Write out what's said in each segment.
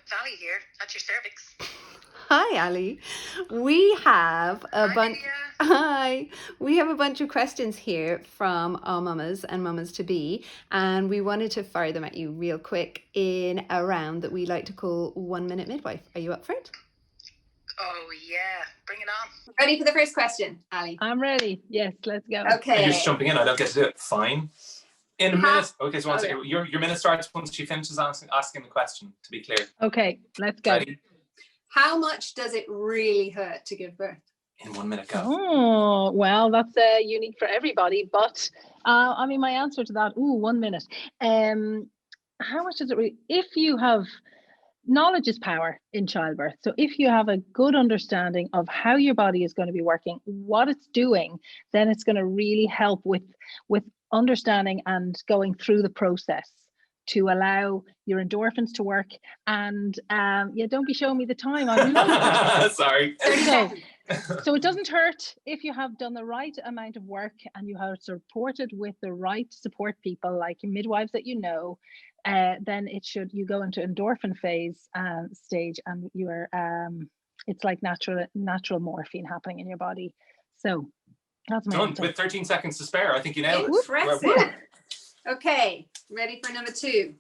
Sally here. That's your cervix. Hi, Ali. We have a bunch. Lydia. Hi. We have a bunch of questions here from our mamas and mamas to be, and we wanted to fire them at you real quick in a round that we like to call 1 Minute Midwife. Are you up for it? Oh yeah, bring it on. Ready for the first question, Ali? I'm ready. Yes, let's go. Okay. And you're just jumping in. I don't get to do it. Fine. In a minute. Okay, so one second. yeah. Your minute starts once she finishes asking the question, to be clear. Okay, let's go. Ready? How much does it really hurt to give birth? In 1 minute, go. Oh, well, that's unique for everybody. But I mean, my answer to that, 1 minute. How much does it really, if you have, knowledge is power in childbirth. So if you have a good understanding of how your body is going to be working, what it's doing, then it's going to really help with understanding and going through the process to allow your endorphins to work. And don't be showing me the time. I'm Sorry. So it doesn't hurt if you have done the right amount of work and you have supported with the right support people like midwives that you know. Then you go into endorphin phase stage, and you are it's like natural morphine happening in your body. So that's my Done answer. with 13 seconds to spare. I think you nailed it. Impressive. Okay, ready for number 2.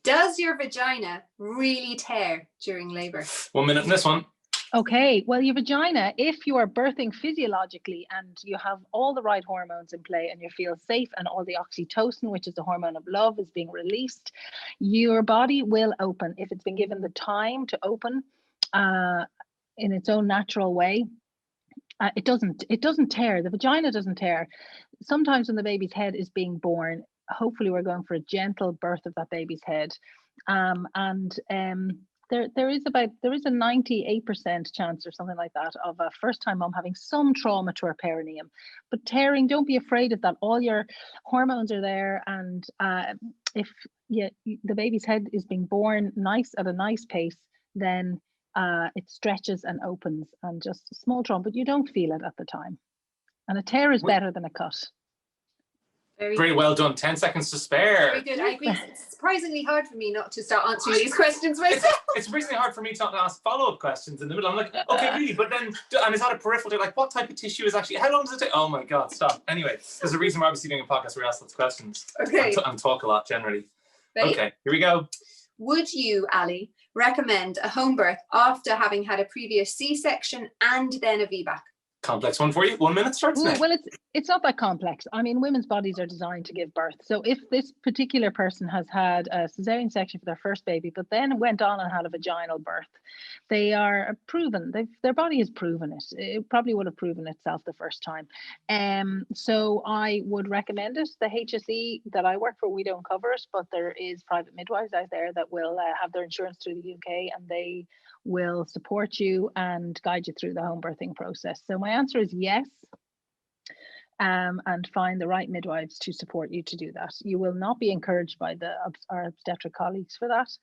Does your vagina really tear during labor? 1 minute in this one. Okay, well, your vagina, if you are birthing physiologically and you have all the right hormones in play and you feel safe and all the oxytocin, which is the hormone of love, is being released, your body will open. If it's been given the time to open in its own natural way, it doesn't tear. The vagina doesn't tear. Sometimes when the baby's head is being born, hopefully we're going for a gentle birth of that baby's head. There is a 98% chance or something like that of a first-time mom having some trauma to her perineum. But tearing, don't be afraid of that. All your hormones are there, and if the baby's head is being born at a nice pace, then it stretches and opens, and just a small trauma, but you don't feel it at the time. And a tear is better than a cut. Very well done. 10 seconds to spare. Very good. I agree. It's surprisingly hard for me not to start answering these questions myself. It's surprisingly hard for me to ask follow-up questions in the middle. I'm like, okay, really? But then, and is that a peripheral? Like, what type of tissue is actually, how long does it take? Oh my God, stop. Anyway, there's a reason we're obviously doing a podcast where we ask lots of questions. Okay. And talk a lot generally. Ready? Okay, here we go. Would you, Ali, recommend a home birth after having had a previous C-section and then a VBAC? Complex one for you. 1 minute starts now. Well, it's not that complex. I mean, women's bodies are designed to give birth. So if this particular person has had a cesarean section for their first baby, but then went on and had a vaginal birth, they are proven. Their body has proven it. It probably would have proven itself the first time. So I would recommend it. The HSE that I work for, we don't cover it, but there is private midwives out there that will have their insurance through the UK, and they will support you and guide you through the home birthing process. So my answer is yes, and find the right midwives to support you to do that. You will not be encouraged by our obstetric colleagues for that,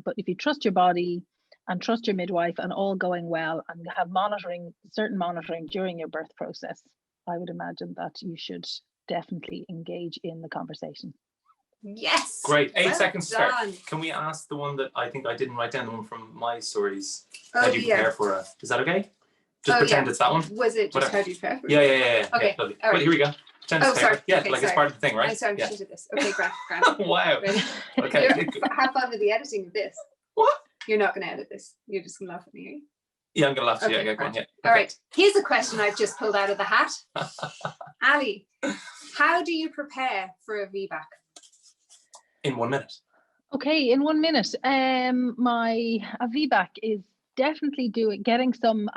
but if you trust your body and trust your midwife and all going well, and have certain monitoring during your birth process, I would imagine that you should definitely engage in the conversation. Yes. Great. 8 well seconds to done. start. Can we ask the one that I think I didn't write down, the one from my stories? Oh, How do you prepare for it? Is that okay? Just pretend it's that one. Was it just Whatever. how do you prepare for it? Yeah. Okay. Lovely. All right. Well, here we go. Pretend it's sorry. paper. Yeah, Okay, like sorry. it's part of the thing, right? I'm sorry, Yeah. I'm shit at this. Okay, grand. Wow. Ready? Okay. Have fun with the editing of this. What? You're not going to edit this. You're just going to laugh at me, are you? Yeah, I'm gonna laugh. Okay, Yeah, go on. grand. Yeah. All right. Here's a question I've just pulled out of the hat. Ali, how do you prepare for a VBAC? In 1 minute. Okay, in 1 minute, my VBAC is definitely getting some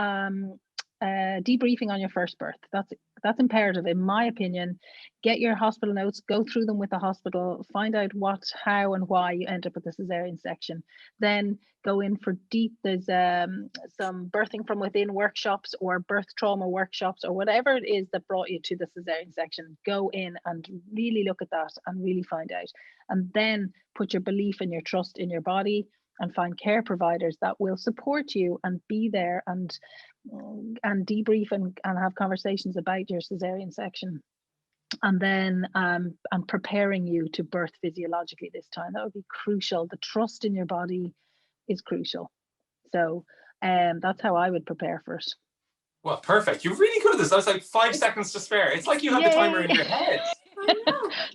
debriefing on your first birth. That's imperative, in my opinion. Get your hospital notes, go through them with the hospital, find out what, how, and why you end up with the cesarean section. Then go in for deep. There's some birthing from within workshops or birth trauma workshops or whatever it is that brought you to the cesarean section. Go in and really look at that and really find out. And then put your belief and your trust in your body and find care providers that will support you and be there and debrief and have conversations about your cesarean section. and then and preparing you to birth physiologically this time. That would be crucial. The trust in your body is crucial. So that's how I would prepare for it. Well, perfect. You're really good at this. That was like 5 seconds to spare. It's like you had the timer in your head.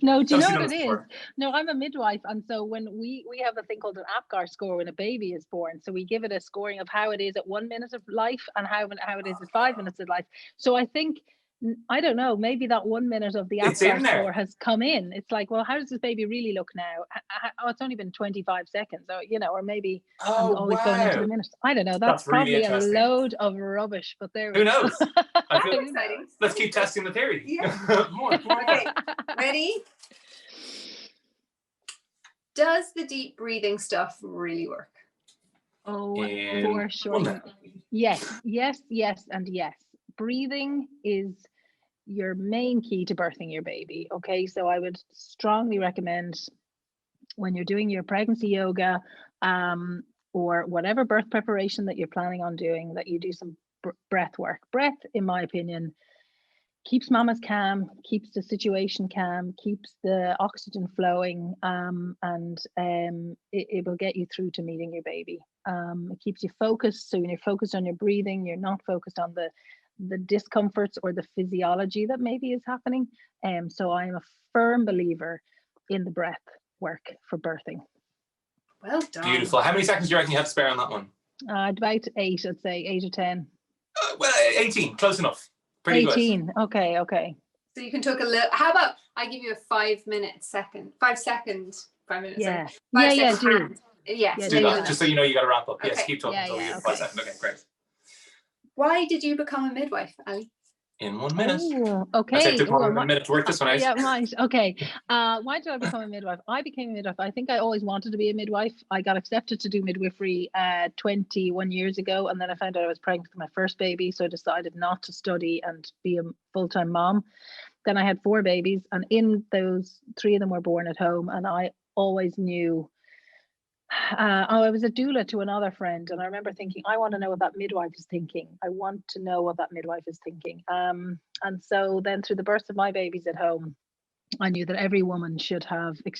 No, do you know Obviously what done it this is? before. No, I'm a midwife, and so when we have a thing called an APGAR score when a baby is born. So we give it a scoring of how it is at 1 minute of life and how it is at 5 minutes of life. So I think, I don't know, maybe that 1 minute of the It's in APGAR there. score has come in. It's like, well, how does this baby really look now? Oh, it's only been 25 seconds, or or maybe I'm Oh, always going into the wow. minutes. I don't know. That's That's really probably a interesting. load of rubbish, but there we Who go. knows? I feel That's exciting. let's keep testing the theory. Yeah. more. Okay, ready? Does the deep breathing stuff really work? Oh, In for sure. 1 minute. Yes, and yes. Breathing is your main key to birthing your baby. Okay, so I would strongly recommend when you're doing your pregnancy yoga or whatever birth preparation that you're planning on doing, that you do some breath work. Breath, in my opinion, keeps mamas calm, keeps the situation calm, keeps the oxygen flowing, and it will get you through to meeting your baby. It keeps you focused. So when you're focused on your breathing, you're not focused on the discomforts or the physiology that maybe is happening. So I am a firm believer in the breath work for birthing. Well done. Beautiful. How many seconds do you reckon you have to spare on that one? About 8, I'd say 8 or 10. Well, 18. Close enough. Pretty 18. good. Okay. So you can talk a little. How about I give you a 5 minute second? 5 seconds. 5 minutes. Yeah. Sorry. 5 Yeah, seconds. do. Yeah. Yeah, So Do then that. you'll Just so you know you got to wrap up. Yes, Okay. keep talking Yeah, until we yeah, get 5 okay. seconds. Okay, great. Why did you become a midwife, Ali? In 1 minute. Oh, I said okay. it took more than a minute to work this one out. Yeah, right. Okay. Why did I become a midwife? I became a midwife. I think I always wanted to be a midwife. I got accepted to do midwifery 21 years ago, and then I found out I was pregnant with my first baby, so I decided not to study and be a full-time mom. Then I had 4 babies, and in those, 3 of them were born at home, and I always knew. I was a doula to another friend, and I remember thinking, I want to know what that midwife is thinking. I want to know what that midwife is thinking. And so then through the birth of my babies at home, I knew that every woman should have the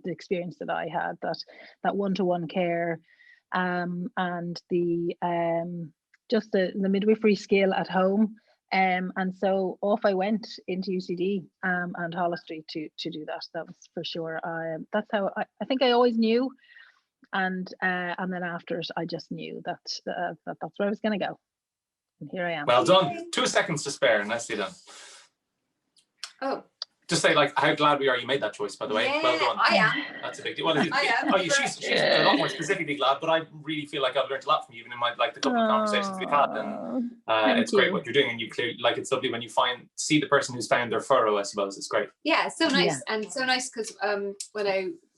experience that I had, that one-to-one care, and the just the midwifery skill at home. And so off I went into UCD and Hollis Street to do that. That was for sure. That's how I think I always knew. And then after it, I just knew that that's where I was going to go. And here I am. Well done. 2 seconds to spare. Nicely done. Oh. Just say like how glad we are you made that choice, by the way. Yeah, well done. I am. That's a big deal. Well, I am. she's a lot more specifically glad, but I really feel like I've learned a lot from you, even in my the couple of conversations we've had. And it's great what you're doing, and you clearly it's lovely when you see the person who's found their furrow. I suppose it's great. Yeah, so nice. Yeah. And so nice because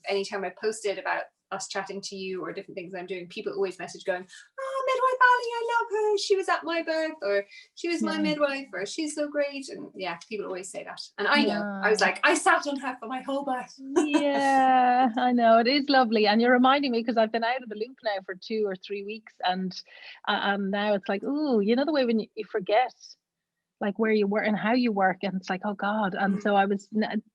anytime I posted about us chatting to you or different things I'm doing, people always message going, oh, midwife Ali, I love her, she was at my birth, or she was my midwife, or she's so great. And yeah, people always say that, and I know. I was like, I sat on her for my whole birth. Yeah, I know, it is lovely. And you're reminding me, because I've been out of the loop now for 2 or 3 weeks, and now it's like, oh, you know the way when you forget like where you work and how you work, and it's like, oh God. And so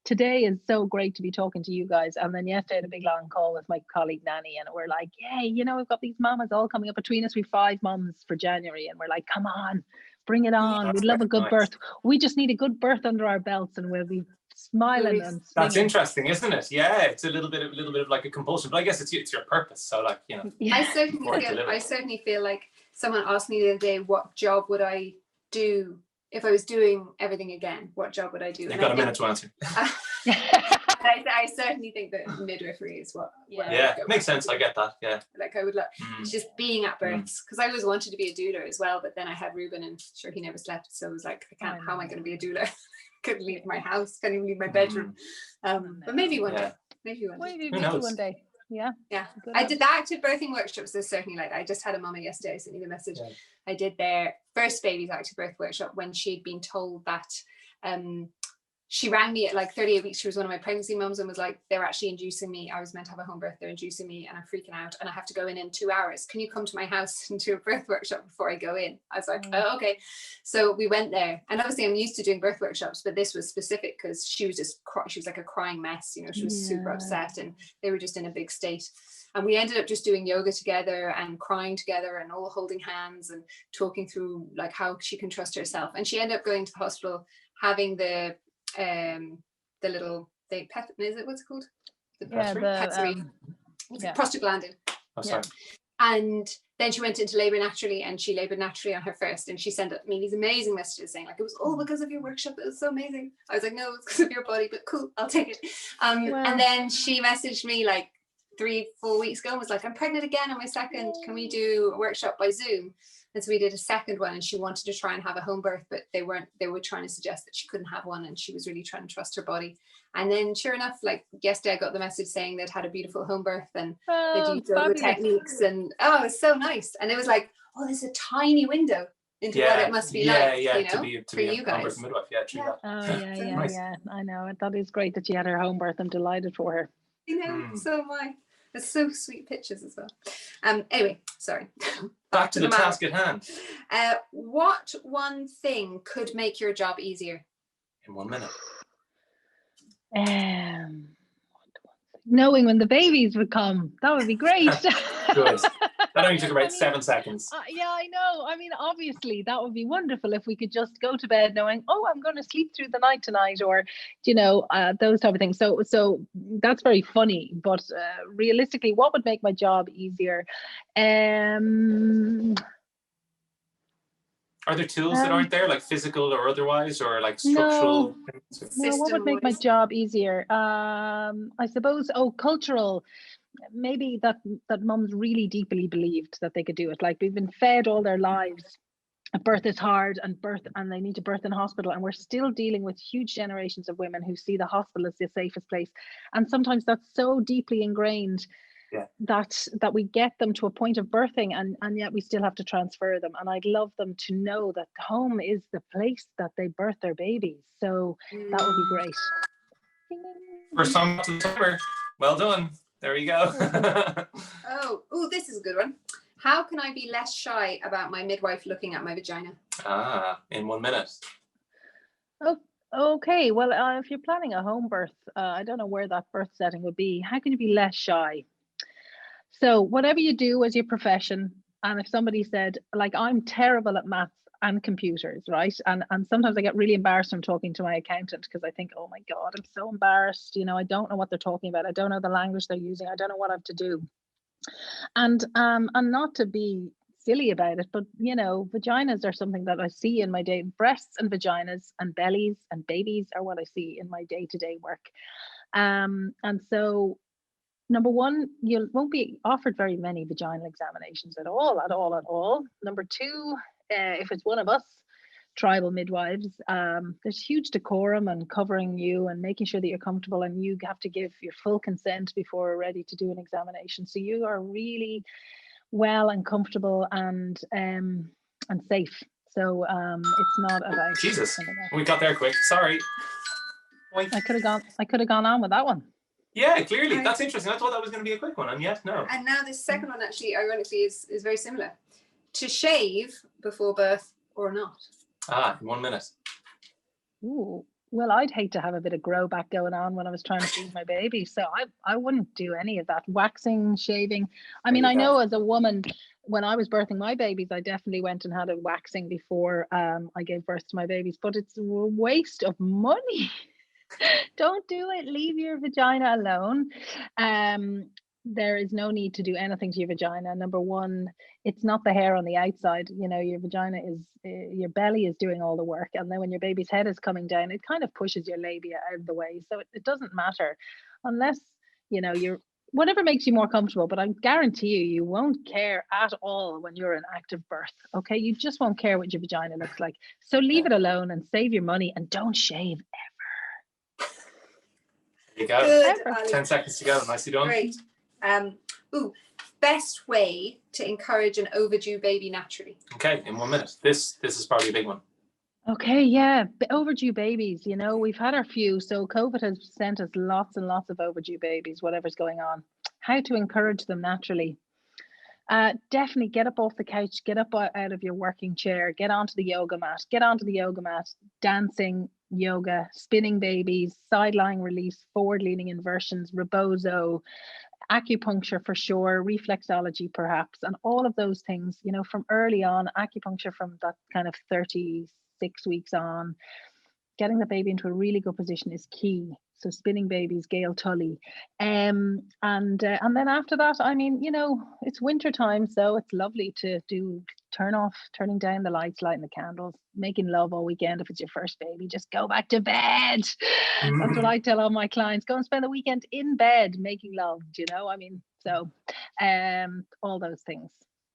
today is so great to be talking to you guys. And then yesterday I had a big long call with my colleague Nanny, and we're like, yay, we've got these mamas all coming up between us. We've 5 mums for January, and we're like, come on, bring it on. We'd love a good birth. We just need a good birth under our belts, and we'll be smiling and swinging. That's interesting, isn't it? Yeah, it's a little bit of like a compulsion, but I guess it's your purpose. So like, I certainly feel like someone asked me the other day, what job would I do if I was doing everything again? What job would I do? You've got a minute to answer. I certainly think that midwifery is what. Yeah, makes sense. I get that. Yeah. Like I would love just being at births, because I always wanted to be a doula as well, but then I had Ruben, and sure, he never slept, so I was like, I can't. How am I going to be a doula? Couldn't leave my house. Couldn't even leave my bedroom. But maybe one day. Maybe one day. Yeah. I did the active birthing workshops. There's certainly like, I just had a mama yesterday. I sent you the message. Yeah. I did their first baby's active birth workshop when she'd been told that she rang me at like 38 weeks. She was one of my pregnancy mums and was like, they're actually inducing me. I was meant to have a home birth. They're inducing me and I'm freaking out and I have to go in 2 hours. Can you come to my house and do a birth workshop before I go in? I was like, oh, okay. So we went there, and obviously I'm used to doing birth workshops, but this was specific because she was just, she was like a crying mess, you know, she was super upset and they were just in a big state. And we ended up just doing yoga together and crying together and all holding hands and talking through like how she can trust herself. And she ended up going to the hospital having the little thing, is it, what's it called? Prostaglandin. Oh, sorry. And then she went into labor naturally, and she labored naturally on her first, and she sent me these amazing messages saying like, it was all because of your workshop, it was so amazing. I was like, no, it's because of your body, but cool, I'll take it. And then she messaged me like 3-4 weeks ago and was like, I'm pregnant again on my second, can we do a workshop by Zoom? And so we did a second one, and she wanted to try and have a home birth, but they were trying to suggest that she couldn't have one, and she was really trying to trust her body. And then sure enough, like yesterday I got the message saying they'd had a beautiful home birth and they do yoga techniques, and it was so nice. And it was like, oh, there's a tiny window into what it must be like, you know, to be you guys. Midwife. Yeah, true that. Oh Nice. yeah, I know. That is great that she had her home birth. I'm delighted for her. You know, so am I. There's so sweet pictures as well. Anyway, sorry. Back to the task at hand. What one thing could make your job easier? In 1 minute. Knowing when the babies would come, that would be great. Good. That only took about 7 seconds. Yeah, I know. I mean, obviously, that would be wonderful if we could just go to bed knowing, oh, I'm going to sleep through the night tonight, or, you know, those type of things. So that's very funny. But realistically, what would make my job easier? Are there tools that aren't there, like physical or otherwise, or like structural things? No, what would make my job easier? I suppose, cultural. Maybe that mums really deeply believed that they could do it. Like, we've been fed all their lives, birth is hard, and they need to birth in hospital, and we're still dealing with huge generations of women who see the hospital as the safest place. And sometimes that's so deeply ingrained that we get them to a point of birthing, and yet we still have to transfer them. And I'd love them to know that home is the place that they birth their babies. So that would be great. First time to the timer. Well done. There you go. Oh, this is a good one. How can I be less shy about my midwife looking at my vagina? In 1 minute. Oh, okay. Well, if you're planning a home birth, I don't know where that birth setting would be. How can you be less shy? So whatever you do as your profession, and if somebody said, like, I'm terrible at maths and computers, right? And sometimes I get really embarrassed from talking to my accountant because I think, oh my God, I'm so embarrassed. You know, I don't know what they're talking about. I don't know the language they're using. I don't know what I have to do. And not to be silly about it, but, you know, vaginas are something that I see in my day. Breasts and vaginas and bellies and babies are what I see in my day-to-day work. And so, number one, you won't be offered very many vaginal examinations at all. Number two, if it's one of us tribal midwives, there's huge decorum and covering you and making sure that you're comfortable, and you have to give your full consent before we're ready to do an examination. So you are really well and comfortable and safe. So it's not about Jesus. We got there quick. Sorry. I could have gone on with that one. Yeah, clearly. That's interesting. I thought that was going to be a quick one, and yet no. And now this second one actually, ironically, is very similar. To shave before birth or not? In 1 minute. Ooh, well, I'd hate to have a bit of grow back going on when I was trying to feed my baby. So I wouldn't do any of that. Waxing, shaving. I mean, I know as a woman, when I was birthing my babies, I definitely went and had a waxing before I gave birth to my babies, but it's a waste of money. Don't do it. Leave your vagina alone. There is no need to do anything to your vagina. Number one, it's not the hair on the outside. You know, your vagina is, your belly is doing all the work. And then when your baby's head is coming down, it kind of pushes your labia out of the way. So it doesn't matter unless, you know, whatever makes you more comfortable. But I guarantee you won't care at all when you're in active birth. Okay. You just won't care what your vagina looks like. So leave it alone and save your money and don't shave ever. There you go. Good, 10 seconds to go. Nicely done. Great. Best way to encourage an overdue baby naturally. Okay, in 1 minute. This is probably a big one. Okay, yeah, overdue babies, you know, we've had our few. So COVID has sent us lots and lots of overdue babies, whatever's going on. How to encourage them naturally. Definitely get up off the couch, get up out of your working chair, get onto the yoga mat, dancing, yoga, spinning babies, side lying release, forward leaning inversions, rebozo, acupuncture for sure, reflexology perhaps, and all of those things, you know, from early on, acupuncture from that kind of 36 weeks on, getting the baby into a really good position is key. So spinning babies, Gail Tully, and then after that, I mean, you know, it's winter time, so it's lovely to do turning down the lights, lighting the candles, making love all weekend. If it's your first baby, just go back to bed. That's what I tell all my clients: go and spend the weekend in bed making love. Do you know? I mean, so all those things.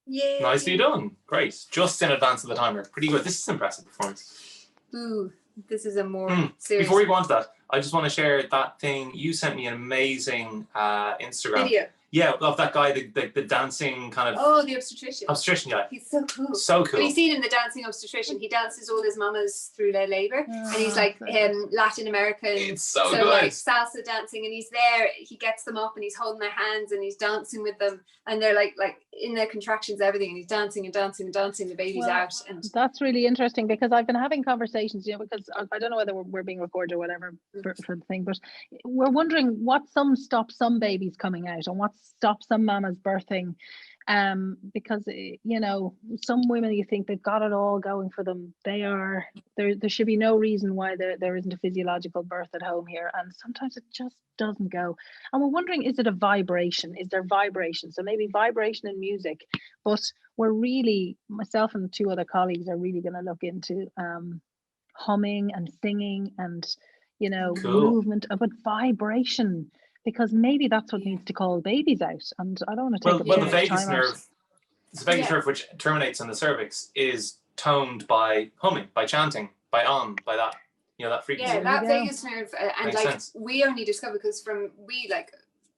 Yeah. Nicely done. Great. Just in advance of the timer. Pretty good. This is impressive performance. Ooh, this is a more serious. Before we go on to that, I just want to share that thing. You sent me an amazing Instagram video. Yeah, of that guy, the dancing kind of. Oh, the obstetrician. Obstetrician guy. He's so cool. So cool. Have you seen him, the dancing obstetrician? He dances all his mamas through their labor, and he's like Latin American. It's so good. Like salsa dancing, and he's there. He gets them up, and he's holding their hands, and he's dancing with them, and they're like in their contractions, everything, and he's dancing and dancing and dancing. The baby's out, and that's really interesting because I've been having conversations, you know, because I don't know whether we're being recorded or whatever for the thing, but we're wondering what stops some babies coming out and what stops some mamas birthing, because you know, some women, you think they've got it all going for them. There should be no reason why there isn't a physiological birth at home here, and sometimes it just doesn't go. And we're wondering, is it a vibration? Is there vibration? So maybe vibration in music, but we're really, myself and two other colleagues are really going to look into humming and singing and, you know, movement, but vibration, because maybe that's what needs to call babies out. And I don't want to take the vagus nerve, the vagus nerve, which terminates in the cervix, is toned by humming, by chanting, by that, you know, that frequency. Yeah, that vagus nerve, and Makes like sense. we only discovered, because we like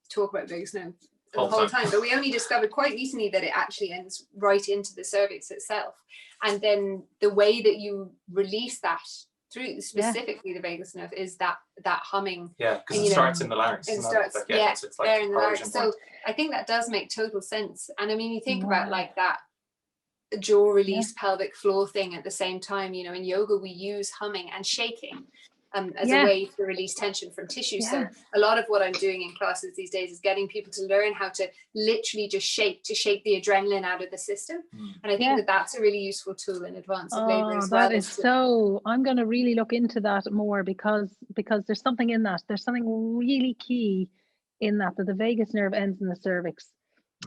talk about vagus nerve the whole time, but we only discovered quite recently that it actually ends right into the cervix itself, and then the way that you release that through specifically the vagus nerve is that humming. Yeah, because it starts in the larynx. It starts, so it's like there in the larynx. origin So point. I think that does make total sense. And I mean, you think about like that jaw release pelvic floor thing at the same time, you know, in yoga we use humming and shaking as a way to release tension from tissue. So a lot of what I'm doing in classes these days is getting people to learn how to literally just shake the adrenaline out of the system. And I think that that's a really useful tool in advance of labor as well. That is so, I'm going to really look into that more, because there's something in that. There's something really key in that the vagus nerve ends in the cervix.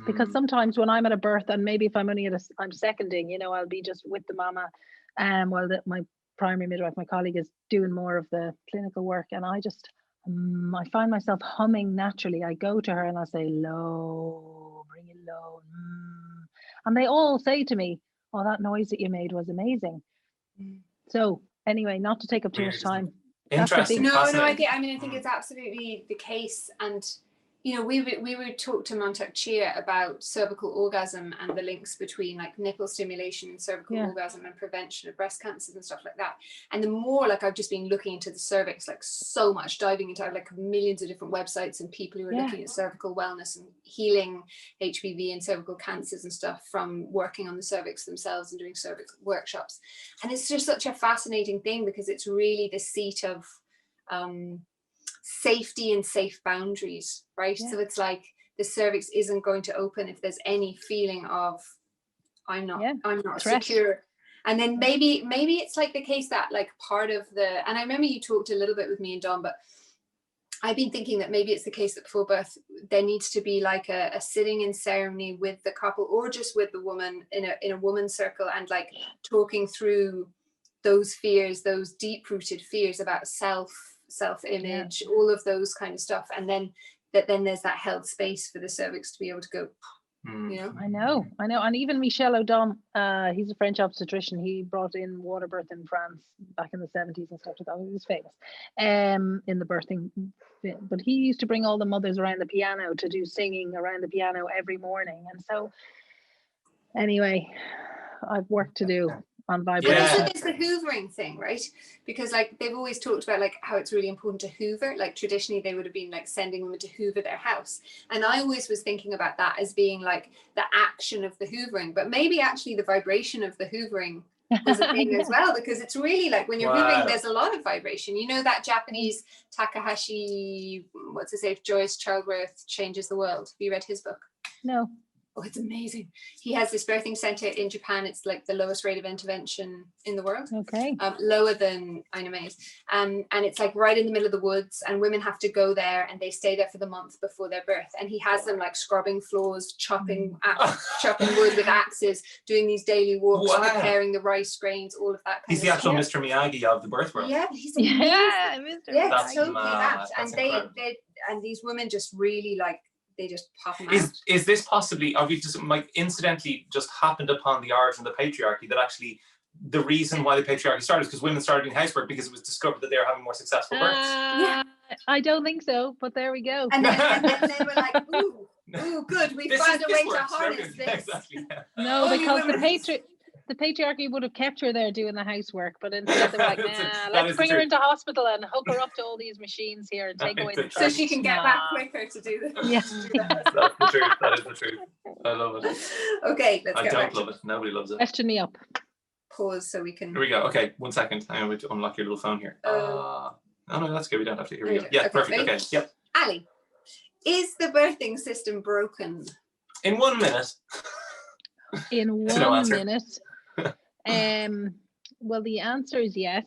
Because sometimes when I'm at a birth, and maybe if I'm only I'm seconding, you know, I'll be just with the mama, while my primary midwife, my colleague, is doing more of the clinical work, and I just I find myself humming naturally. I go to her and I say, low, bring it low, and they all say to me, oh, that noise that you made was amazing. So anyway, not to take up too much time. Interesting. No, I think it's absolutely the case. And you know, we would talk to Montauk Chia about cervical orgasm and the links between like nipple stimulation and cervical orgasm and prevention of breast cancers and stuff like that. And the more, like, I've just been looking into the cervix, like so much, diving into like millions of different websites and people who are looking at cervical wellness and healing HPV and cervical cancers and stuff from working on the cervix themselves and doing cervix workshops. And it's just such a fascinating thing, because it's really the seat of safety and safe boundaries, right? So it's like the cervix isn't going to open if there's any feeling of I'm not secure. And then maybe it's like the case that like part of the, and I remember you talked a little bit with me and Don, but I've been thinking that maybe it's the case that before birth there needs to be like a sitting in ceremony with the couple, or just with the woman in a woman's circle, and like talking through those fears, those deep-rooted fears about self-image, all of those kind of stuff, and then there's that held space for the cervix to be able to go, you know. I know, and even Michel Audin, he's a French obstetrician. He brought in water birth in France back in the 70s and stuff like that. He was famous in the birthing bit, but he used to bring all the mothers around the piano to do singing around the piano every morning. And so anyway, I've work to do. on But vibration. Yeah. also there's the hoovering thing, right? Because like they've always talked about like how it's really important to hoover. Like traditionally they would have been like sending women to hoover their house. And I always was thinking about that as being like the action of the hoovering, but maybe actually the vibration of the hoovering was a thing as well, because it's really like when you're Wow. hoovering, there's a lot of vibration. You know that Japanese Takahashi, what's his name, Joyce Childworth Changes the World. Have you read his book? No. Oh, it's amazing. He has this birthing center in Japan. It's like the lowest rate of intervention in the world, Okay. lower than Ainama's. And it's like right in the middle of the woods, and women have to go there and they stay there for the month before their birth. And he has them like scrubbing floors, chopping wood with axes, doing these daily walks, Wow. preparing the rice grains, all of that kind He's of the actual stuff. Mr. Miyagi of the birth world. Yeah, he's amazing. Yeah, Mr. Yeah, That's it's totally mad. that. That's And incredible. they and these women just really like, they just pop them out. Is this possibly, are we just like incidentally just happened upon the origin of the patriarchy, that actually the reason why the patriarchy started is because women started doing housework because it was discovered that they were having more successful births? I don't think so, but there we go. And then we're like, ooh, good, we found a way to works. harness this. Exactly. Yeah. No, Only because women. the patriarchy would have kept her there doing the housework, but instead they were like, That let's is bring the her truth. into hospital and hook her up to all these machines here and take away the So she can get back Nah. quicker to do the Yeah. That's the truth. That is the truth. I love it. Okay, let's I get back don't to love it. Nobody loves it. Question me up. pause so we can. Here we go. Okay, 1 second. I'm going to unlock your little phone here. Oh no, that's good. We don't have to. Here we go. Yeah, Okay, perfect. ready? Okay, yep. Ali, is the birthing system broken? In 1 minute. In That's no 1 answer. minute. Well, the answer is yes,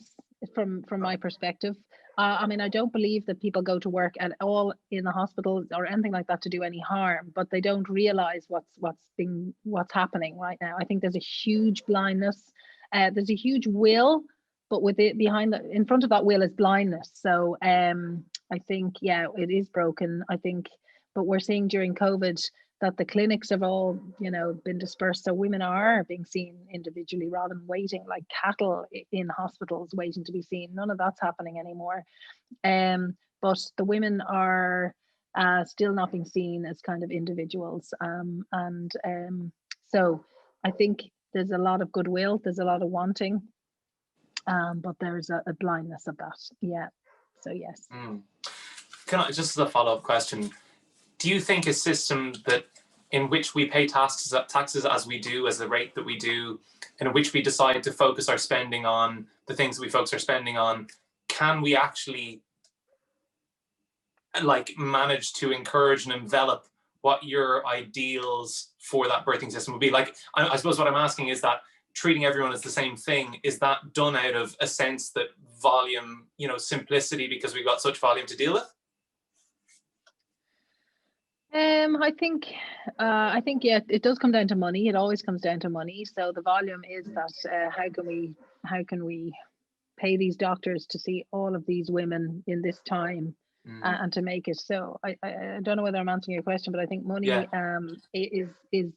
from my perspective. I mean, I don't believe that people go to work at all in the hospital or anything like that to do any harm, but they don't realize what's happening right now. I think there's a huge blindness. There's a huge will, but with it in front of that will is blindness. So I think, yeah, it is broken. I think, but we're seeing during COVID that the clinics have all, been dispersed. So women are being seen individually rather than waiting like cattle in hospitals waiting to be seen. None of that's happening anymore. But the women are still not being seen as kind of individuals. So I think there's a lot of goodwill, there's a lot of wanting, but there's a blindness of that. Yeah. So yes. Can I, just as a follow-up question, do you think a system in which we pay taxes as we do, as the rate that we do, and in which we decide to focus our spending on the things that we focus our spending on, can we actually manage to encourage and envelop what your ideals for that birthing system would be? Like, I suppose what I'm asking is that treating everyone as the same thing, is that done out of a sense that volume, simplicity, because we've got such volume to deal with? I think yeah, it does come down to money. It always comes down to money. So the volume is that how can we pay these doctors to see all of these women in this time and to make it so. I don't know whether I'm answering your question, but I think money is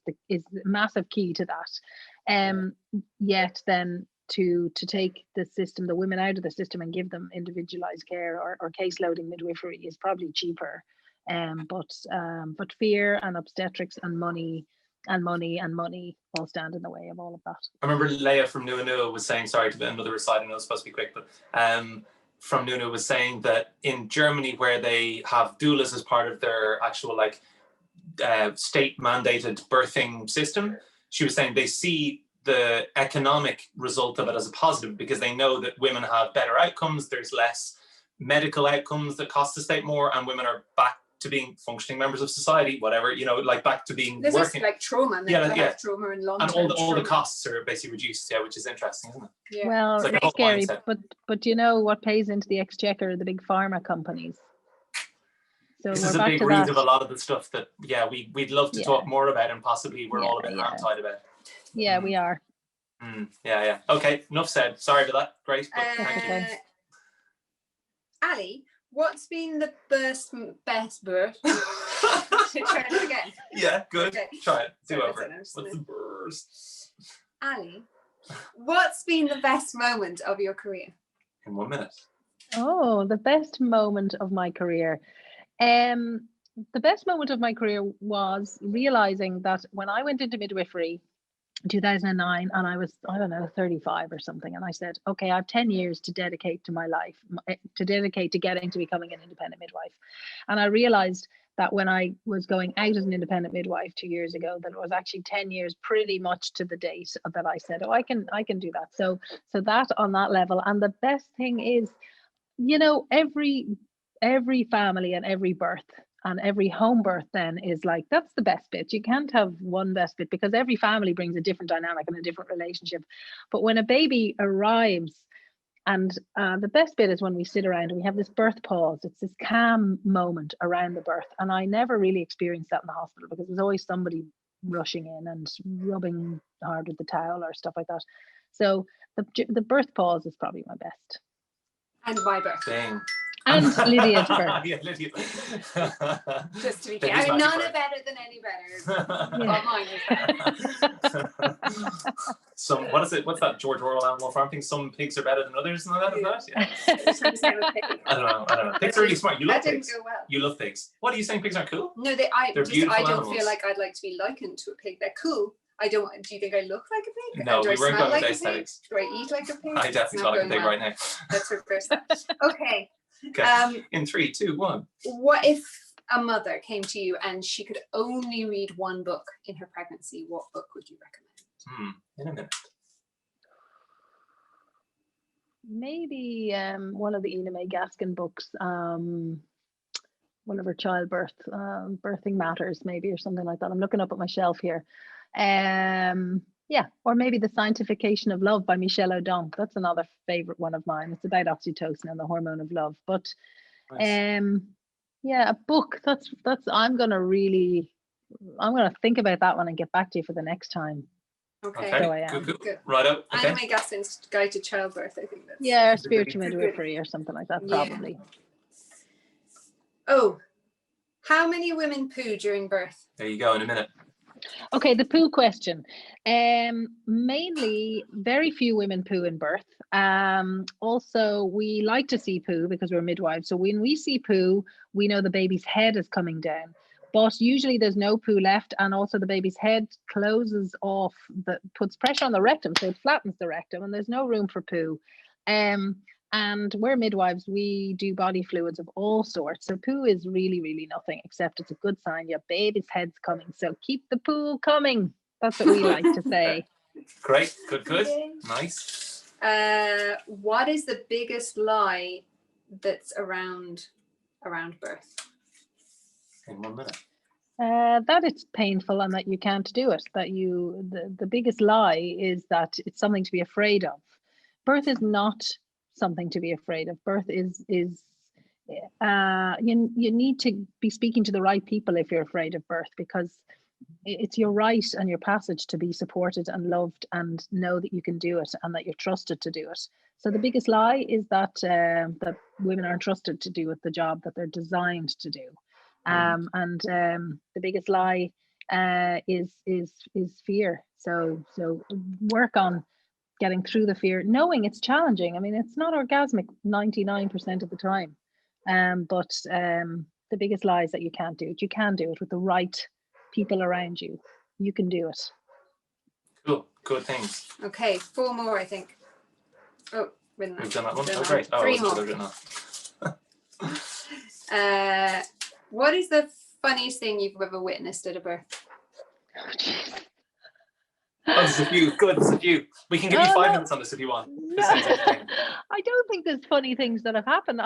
the massive key to that. Yet then to take the system, the women out of the system and give them individualized care or case loading midwifery is probably cheaper. But fear and obstetrics and money all stand in the way of all of that. I remember Leia from Nua was saying, sorry to another aside, I know it's supposed to be quick, but from Nua was saying that in Germany, where they have doulas as part of their actual state mandated birthing system, she was saying they see the economic result of it as a positive because they know that women have better outcomes, there's less medical outcomes that cost the state more, and women are back to being functioning members of society, whatever, back to being There's working. This trauma, and trauma and long-term and all the trauma. costs are basically reduced, which is interesting, isn't it? Yeah. Well, It's like it's a whole scary, mindset. but you know what pays into the exchequer are the big pharma companies. So This we're is a back big to root that. of a lot of the stuff that we'd love to talk more about, and possibly we're all a bit hand-tied about. Yeah, we are. Yeah. Okay, enough said. Sorry for that. Great, but thank you. Ali, what's been the best birth? Try it again. Yeah, good. Okay. Try it. Do Sorry, over. listen, What's the burst? Ali, what's been the best moment of your career? In 1 minute. Oh, the best moment of my career. The best moment of my career was realizing that when I went into midwifery, 2009, and I was, I don't know, 35 or something, and I said, okay, I have 10 years to dedicate to my life, to dedicate to getting to becoming an independent midwife. And I realized that when I was going out as an independent midwife 2 years ago, that it was actually 10 years pretty much to the date that I said, oh, I can do that. So that on that level. And the best thing is, you know, every family and every birth and every home birth then is like, that's the best bit. You can't have one best bit, because every family brings a different dynamic and a different relationship. But when a baby arrives, and the best bit is when we sit around and we have this birth pause. It's this calm moment around the birth. And I never really experienced that in the hospital, because there's always somebody rushing in and rubbing hard with the towel or stuff like that. So the birth pause is probably my best. And my birth. Dang. And Lydia's birth. Yeah, Lydia. Just to be clear, I'm none better than any better. Well, mine is better. What is it? What's that George Orwell Animal Farm thing? Some pigs are better than others, and that. Yeah. I don't know. Pigs are really smart. You love pigs. Didn't go well. You love pigs. What are you saying? Pigs aren't cool? No, They're beautiful I don't animals. feel like I'd like to be likened to a pig. They're cool. Do you think I look like a pig? No, Do we I weren't smell going like with a aesthetics. pig? Do I eat like a pig? I definitely smell like a pig right now. Let's reverse that. Okay. Okay. In 3, 2, 1. What if a mother came to you and she could only read one book in her pregnancy? What book would you recommend? In a minute. Maybe one of the Ina May Gaskin books, one of her childbirth, Birthing Matters, maybe, or something like that. I'm looking up at my shelf here. Yeah, or maybe The Scientification of Love by Michelle O'Donnell. That's another favorite one of mine. It's about oxytocin and the hormone of love. But Nice. yeah, a book. That's I'm gonna think about that one and get back to you for the next time. Okay. So I am. Good. Right up. Okay. Ina May Gaskin's Guide to Childbirth, I think that's. Yeah, or Spiritual Midwifery or something like that, Yeah. probably. Oh, how many women poo during birth? There you go. In a minute. Okay, the poo question. Mainly, very few women poo in birth. Also, we like to see poo because we're midwives. So when we see poo, we know the baby's head is coming down. But usually there's no poo left, and also the baby's head closes off, puts pressure on the rectum, so it flattens the rectum, and there's no room for poo. And we're midwives, we do body fluids of all sorts. So poo is really, really nothing, except it's a good sign your baby's head's coming. So keep the poo coming. That's what we like to say. Great. Good. Nice. What is the biggest lie that's around birth? In 1 minute. That it's painful and that you can't do it. That the biggest lie is that it's something to be afraid of. Birth is not something to be afraid of. Birth is you need to be speaking to the right people if you're afraid of birth, because it's your right and your passage to be supported and loved and know that you can do it and that you're trusted to do it. So the biggest lie is that that women aren't trusted to do the job that they're designed to do. And the biggest lie is fear. So work on getting through the fear, knowing it's challenging. I mean, it's not orgasmic 99% of the time. But the biggest lie is that you can't do it. You can do it with the right people around you. You can do it. Cool. Good things. Okay, 4 more, I think. Oh, written We've done that one. Done Oh, that. great. Oh, 3 it's more. good, written off. What is the funniest thing you've ever witnessed at a birth? Oh, jeez. Oh, there's a few. Good, there's a few. We can give you 5 minutes on this if you want. No, I don't think there's funny things that have happened.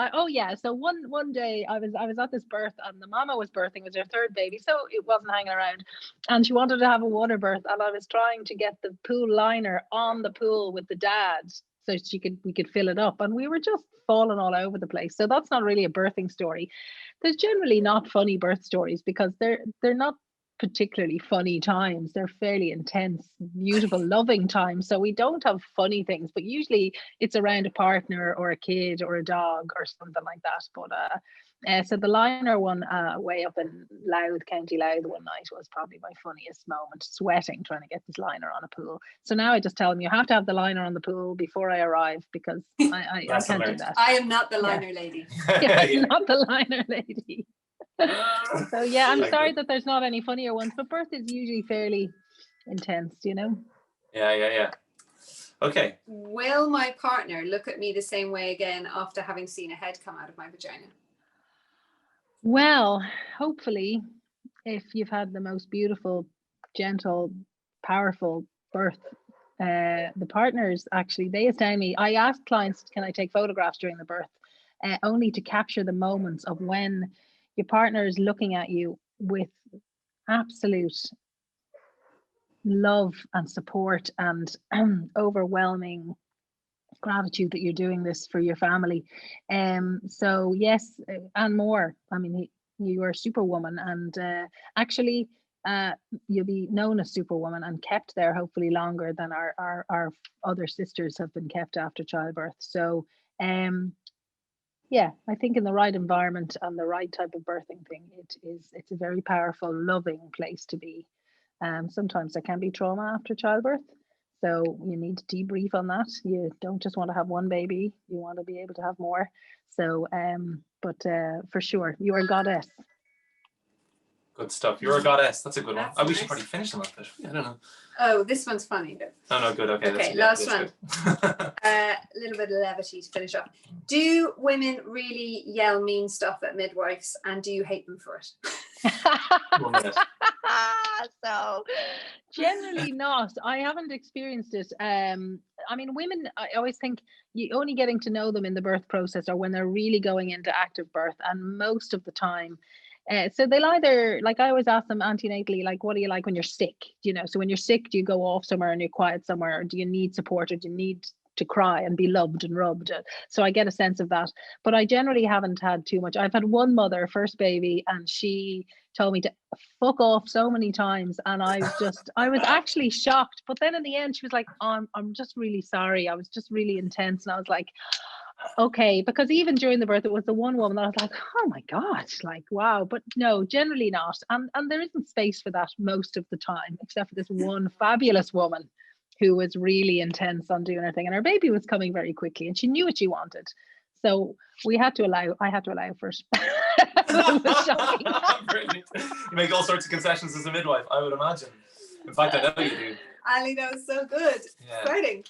So one day I was at this birth and the mama was birthing, it was her 3rd baby, so it wasn't hanging around, and she wanted to have a water birth, and I was trying to get the pool liner on the pool with the dad so we could fill it up, and we were just falling all over the place. So that's not really a birthing story. There's generally not funny birth stories because they're not particularly funny times. They're fairly intense, beautiful, loving times. So we don't have funny things, but usually it's around a partner or a kid or a dog or something like that. But so the liner one way up in Louth, County Louth one night was probably my funniest moment, sweating trying to get this liner on a pool. So now I just tell them you have to have the liner on the pool before I arrive, because I can't do that. I am not the liner lady. Yeah, not the liner lady. So yeah, I'm sorry that there's not any funnier ones, but birth is usually fairly intense, you know. Yeah. Okay. Will my partner look at me the same way again after having seen a head come out of my vagina? Well, hopefully, if you've had the most beautiful, gentle, powerful birth, the partners actually, they astound me. I ask clients, can I take photographs during the birth? Only to capture the moments of when your partner is looking at you with absolute love and support and overwhelming gratitude that you're doing this for your family. So yes, and more. I mean, you are a superwoman, and actually you'll be known as superwoman and kept there hopefully longer than our other sisters have been kept after childbirth. So yeah, I think in the right environment and the right type of birthing thing, it's a very powerful, loving place to be. Sometimes there can be trauma after childbirth, so you need to debrief on that. You don't just want to have one baby, you want to be able to have more. So but for sure, you are a goddess. Good stuff. You're a goddess. That's a good one. That's We nice. should probably finish on that bit. I don't know. Oh, this one's funny though. Oh no, good. Okay. Okay, that's last good. A little bit of levity to finish off. Do women really yell mean stuff at midwives, and do you hate them for it? 1 minute. So generally not. I haven't experienced it. I mean, women, I always think you only getting to know them in the birth process or when they're really going into active birth, and most of the time so they'll either, like I always ask them antenatally, like, what do you like when you're sick? You know, so when you're sick, do you go off somewhere and you're quiet somewhere, or do you need support, or do you need to cry and be loved and rubbed? So I get a sense of that, but I generally haven't had too much. I've had one mother, first baby, and she told me to fuck off so many times, and I was actually shocked. But then in the end, she was like, I'm just really sorry. I was just really intense, and I was like, okay, because even during the birth, it was the one woman that I was like, oh my God, like, wow. But no, generally not. And there isn't space for that most of the time, except for this one fabulous woman who was really intense on doing her thing. And her baby was coming very quickly, and she knew what she wanted. So I had to allow for it. It was shocking. Brilliant. You make all sorts of concessions as a midwife, I would imagine. In fact, I know you do. Ali, that was so good. Yeah. Exciting.